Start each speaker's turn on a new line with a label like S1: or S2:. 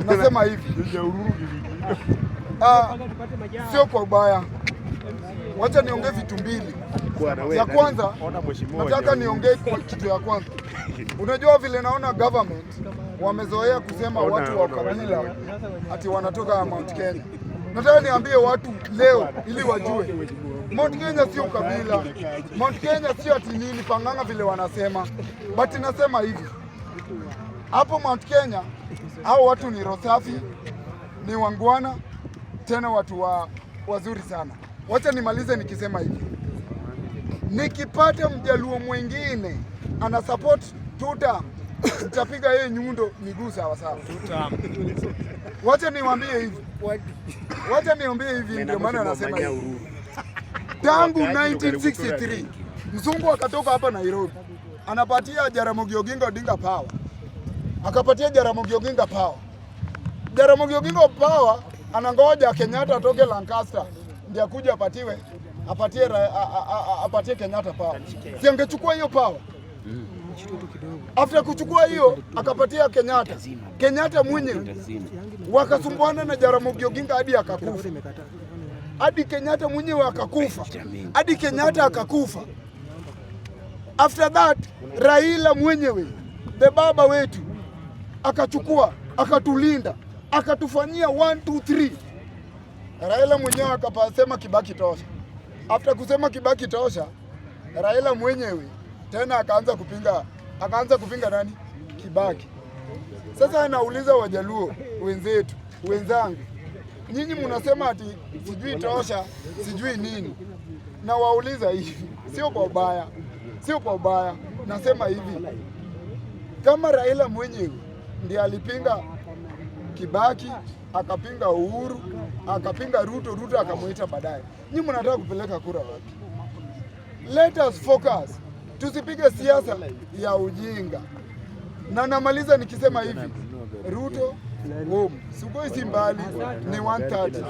S1: Nasema hivi, sio kwa ubaya. Wacha niongee vitu mbili. Ya kwanza, nataka niongee kwa kitu ya kwanza. Unajua vile naona government wamezoea kusema watu wa kabila ati wanatoka Mount Kenya. Nataka niambie watu leo ili wajue Mount Kenya sio kabila. Mount Kenya sio ati nini panganga vile wanasema. But nasema hivi, hapo Mount Kenya hao watu ni rosafi, ni wangwana, tena watu wazuri sana. Wacha nimalize nikisema hivi, nikipata mjaluo mwingine ana support tuta nitapiga yeye nyundo miguu sawa sawa. Wacha niwaambie hivi, ndio maana anasema hivi. Tangu 1963 mzungu akatoka hapa Nairobi, anapatia Jaramogi Oginga Odinga power, akapatia Jaramogi Oginga power. Jaramogi Oginga power anangoja Kenyatta atoke Lancaster ndio akuja apatie Kenyatta power. Si angechukua hiyo power? After kuchukua hiyo akapatia Kenyatta mwenyewe, wakasumbuana na Jaramogi Oginga hadi akakufa. Hadi Kenyatta mwenyewe akakufa. Hadi Kenyatta akakufa. After that Raila mwenyewe, the baba wetu, akachukua, akatulinda, akatufanyia 1 2 3. Raila mwenyewe akasema Kibaki tosha. After kusema Kibaki tosha, Raila mwenyewe tena akaanza kupinga nani? Kibaki. Sasa anauliza Wajaluo wenzangu, nyinyi mnasema ati sijui tosha, sijui nini. Na wauliza hivi, sio kwa ubaya. Nasema hivi, kama Raila mwenyewe ndiye alipinga Kibaki, akapinga Uhuru, akapinga Ruto akamuita baadaye, nyinyi mnataka kupeleka kura wapi? Let us focus. Tusipige siasa ya ujinga. Na namaliza nikisema hivi, Ruto home Sugoi si mbali, ni 130.